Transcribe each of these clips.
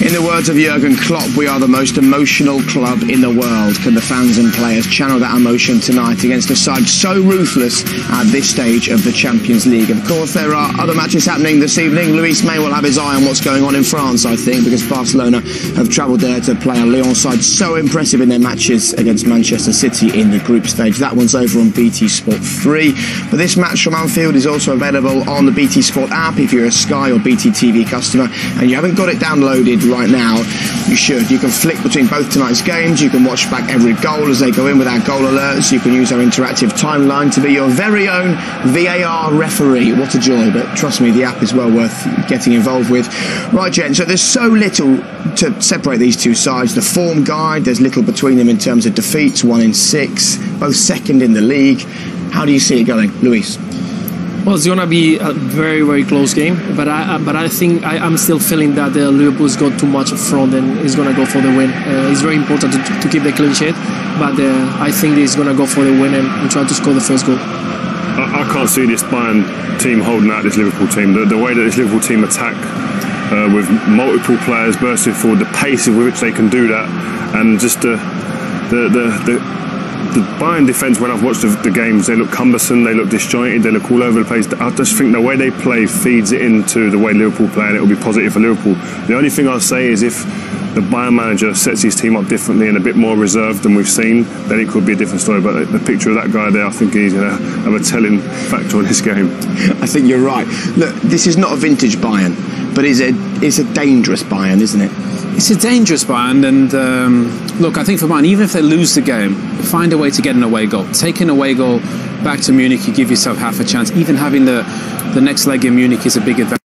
In the words of Jurgen Klopp, we are the most emotional club in the world. Can the fans and players channel that emotion tonight against a side so ruthless at this stage of the Champions League? Of course, there are other matches happening this evening. Luis may well have his eye on what's going on in France, I think, because Barcelona have travelled there to play a Lyon side so impressive in their matches against Manchester City in the group stage. That one's over on BT Sport 3. But this match from Anfield is also available on the BT Sport app if you're a Sky or BT TV customer and you haven't got it downloaded right now. You should. You can flick between both tonight's games. You can watch back every goal as they go in with our goal alerts. You can use our interactive timeline to be your very own VAR referee. What a joy, but trust me, the app is well worth getting involved with. Right, Jen, so there's so little to separate these two sides. The form guide, there's little between them in terms of defeats, 1 in 6, both second in the league. How do you see it going, Luis? Well, it's going to be a very, very close game, but I think I'm still feeling that Liverpool's got too much up front and is going to go for the win. It's very important to keep the clean sheet, but I think he's going to go for the win and try to score the first goal. I can't see this Bayern team holding out this Liverpool team. The way that this Liverpool team attack with multiple players bursting forward, the pace with which they can do that, and just the Bayern defence, when I've watched the games, they look cumbersome, they look disjointed, they look all over the place. I just think the way they play feeds it into the way Liverpool play, and it will be positive for Liverpool. The only thing I'll say is if the Bayern manager sets his team up differently and a bit more reserved than we've seen, then it could be a different story. But the picture of that guy there, I think he's going to have a telling factor in this game. I think you're right. Look, this is not a vintage Bayern, but it's a dangerous Bayern, isn't it? It's a dangerous Bayern, and look, I think for Bayern, even if they lose the game, find a way to get an away goal. Take an away goal back to Munich, you give yourself half a chance. Even having the next leg in Munich is a big advantage.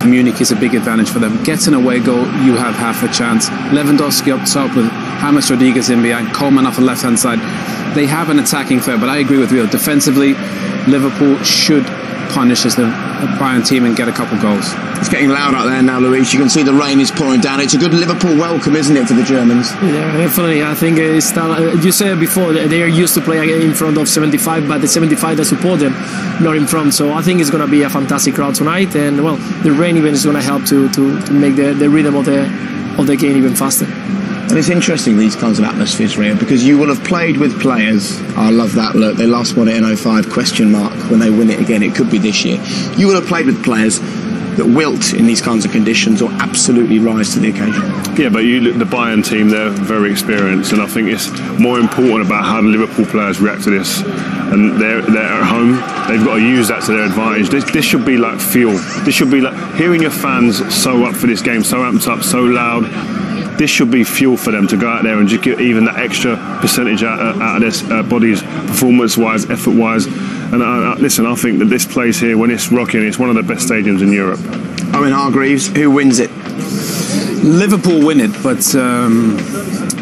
Munich is a big advantage for them. Get an away goal, you have half a chance. Lewandowski up top with James Rodriguez in behind, Coleman off the left-hand side. They have an attacking threat, but I agree with you. Defensively, Liverpool should punish the Bayern team and get a couple goals. It's getting loud out there now, Luis. You can see the rain is pouring down. It's a good Liverpool welcome, isn't it, for the Germans? Yeah, definitely. I think it's you said before they are used to play in front of 75, but the 75 that support them not in front. So I think it's going to be a fantastic crowd tonight, and well, the rain even is going to help to make the rhythm of the game even faster. And it's interesting, these kinds of atmospheres, Rio, because you will have played with players. I love that look. They last won it in 05, question mark. When they win it again, it could be this year. You will have played with players that wilt in these kinds of conditions or absolutely rise to the occasion. Yeah, but you look, the Bayern team, they're very experienced, and I think it's more important about how the Liverpool players react to this. And they're at home, they've got to use that to their advantage. This should be like fuel. This should be like hearing your fans so up for this game, so amped up, so loud. This should be fuel for them to go out there and just get even that extra percentage out of their bodies, performance-wise, effort-wise. And listen, I think that this place here, when it's rocking, it's one of the best stadiums in Europe. Owen Hargreaves, who wins it? Liverpool win it, but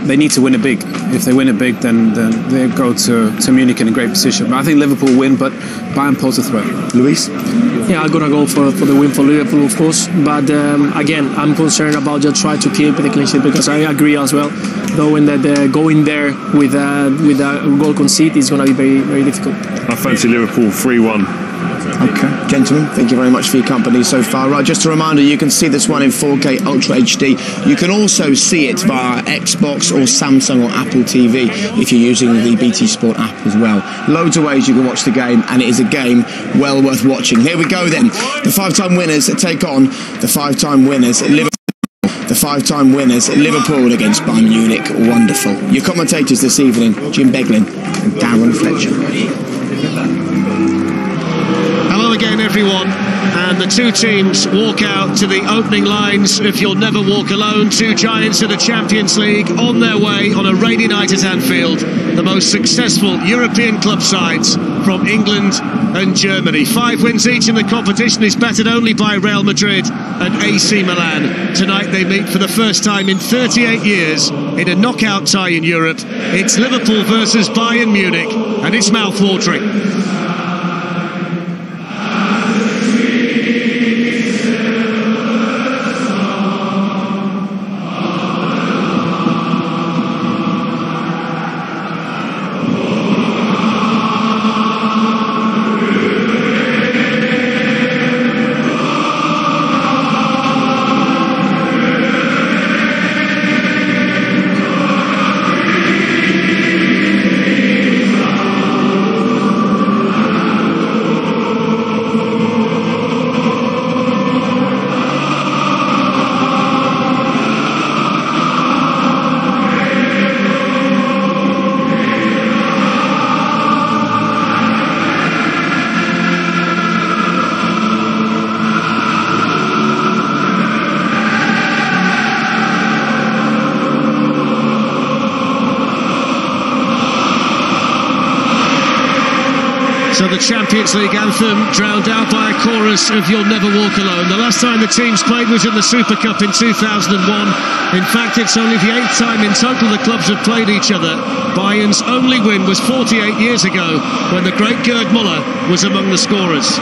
they need to win it big. If they win it big, then they go to Munich in a great position. But I think Liverpool win, but Bayern pose a threat. Luis? Yeah, I'm going to go for the win for Liverpool, of course. But again, I'm concerned about just trying to keep the clean sheet, because I agree as well. Knowing that going there with a goal concede is going to be very, very difficult. I fancy Liverpool 3-1. Okay, gentlemen, thank you very much for your company so far. Right, just a reminder, you can see this one in 4K Ultra HD. You can also see it via Xbox or Samsung or Apple TV if you're using the BT Sport app as well. Loads of ways you can watch the game, and it is a game well worth watching. Here we go then. The 5-time winners take on the 5-time winners Liverpool. The 5-time winners Liverpool against Bayern Munich. Wonderful. Your commentators this evening, Jim Beglin and Darren Fletcher. Hello again, everyone. And the two teams walk out to the opening lines of You'll Never Walk Alone. Two giants of the Champions League on their way on a rainy night at Anfield. The most successful European club sides from England and Germany. 5 wins each in the competition is battered only by Real Madrid and AC Milan. Tonight they meet for the first time in 38 years in a knockout tie in Europe. It's Liverpool versus Bayern Munich, and it's mouth-watering. So the Champions League anthem drowned out by a chorus of You'll Never Walk Alone. The last time the teams played was in the Super Cup in 2001. In fact, it's only the 8th time in total the clubs have played each other. Bayern's only win was 48 years ago when the great Gerd Müller was among the scorers.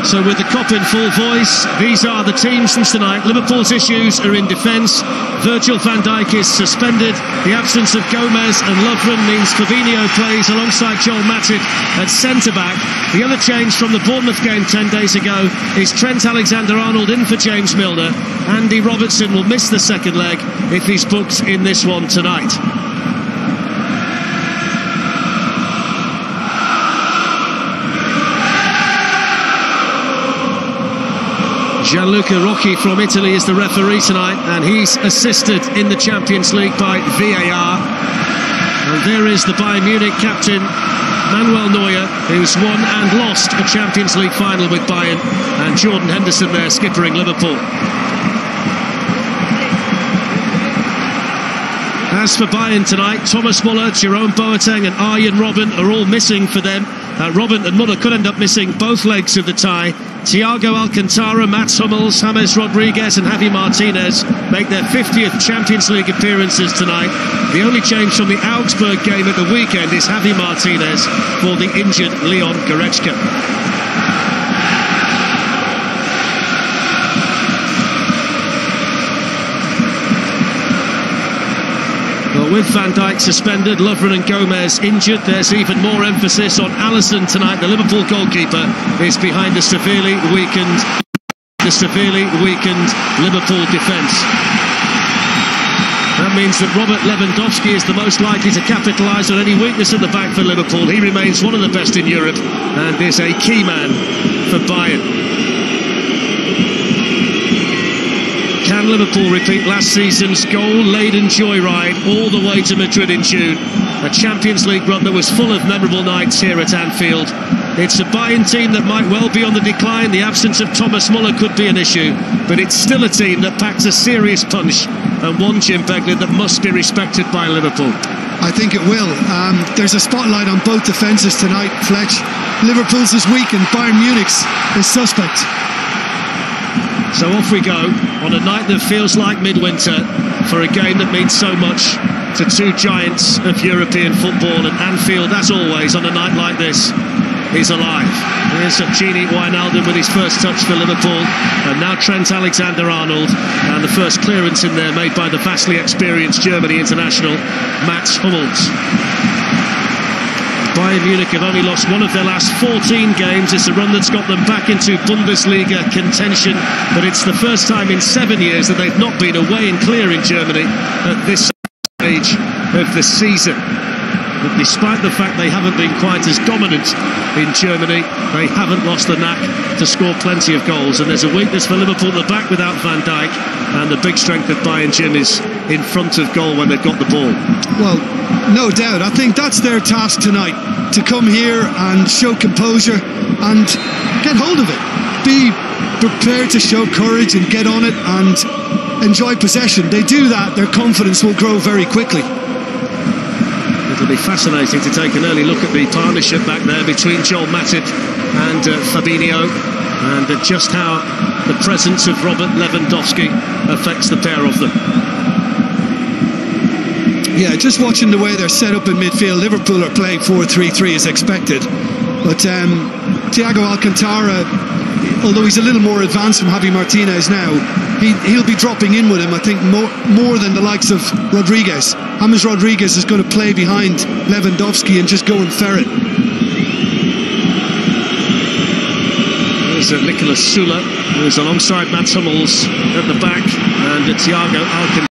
So with the Kop in full voice, these are the teams from tonight. Liverpool's issues are in defence. Virgil van Dijk is suspended. The absence of Gomez and Lovren means Fabinho plays alongside Joel Matip at centre-back. The other change from the Bournemouth game 10 days ago is Trent Alexander-Arnold in for James Milner. Andy Robertson will miss the second leg if he's booked in this one tonight. Gianluca Rocchi from Italy is the referee tonight, and he's assisted in the Champions League by VAR. And there is the Bayern Munich captain, Manuel Neuer, who's won and lost a Champions League final with Bayern, and Jordan Henderson there skippering Liverpool. As for Bayern tonight, Thomas Müller, Jerome Boateng and Arjen Robben are all missing for them. Robben and Müller could end up missing both legs of the tie. Thiago Alcantara, Mats Hummels, James Rodriguez and Javi Martinez make their 50th Champions League appearances tonight. The only change from the Augsburg game at the weekend is Javi Martinez for the injured Leon Goretzka. Well, with Van Dijk suspended, Lovren and Gomez injured, there's even more emphasis on Alisson tonight. The Liverpool goalkeeper is behind the severely weakened Liverpool defence. That means that Robert Lewandowski is the most likely to capitalise on any weakness at the back for Liverpool. He remains one of the best in Europe and is a key man for Bayern. Can Liverpool repeat last season's goal-laden joyride all the way to Madrid in June? A Champions League run that was full of memorable nights here at Anfield. It's a Bayern team that might well be on the decline. The absence of Thomas Müller could be an issue, but it's still a team that packs a serious punch, and one, Jim Begley, that must be respected by Liverpool. I think it will. There's a spotlight on both defences tonight, Fletch. Liverpool's is weak and Bayern Munich's is suspect. So off we go on a night that feels like midwinter for a game that means so much to two giants of European football, and Anfield, as always, on a night like this, is alive. Here's Gini Wijnaldum with his first touch for Liverpool, and now Trent Alexander-Arnold, and the first clearance in there made by the vastly experienced Germany international, Mats Hummels. Bayern Munich have only lost one of their last 14 games. It's a run that's got them back into Bundesliga contention, but it's the first time in 7 years that they've not been away and clear in Germany at this stage of the season. But despite the fact they haven't been quite as dominant in Germany, they haven't lost the knack to score plenty of goals. And there's a weakness for Liverpool at the back without Van Dijk, and the big strength of Bayern, Jim, is in front of goal when they've got the ball. Well, no doubt. I think that's their task tonight, to come here and show composure and get hold of it. Be prepared to show courage and get on it and enjoy possession. They do that, their confidence will grow very quickly. It'll be fascinating to take an early look at the partnership back there between Joel Matip and Fabinho, and just how the presence of Robert Lewandowski affects the pair of them. Yeah, just watching the way they're set up in midfield, Liverpool are playing 4-3-3 as expected. But Thiago Alcantara, although he's a little more advanced from Javi Martinez now, he'll be dropping in with him, I think, more than the likes of Rodriguez. James Rodriguez is going to play behind Lewandowski and just go and ferret. There's Nicolas Sula, who's alongside Mats Hummels at the back, and Thiago Alcantara.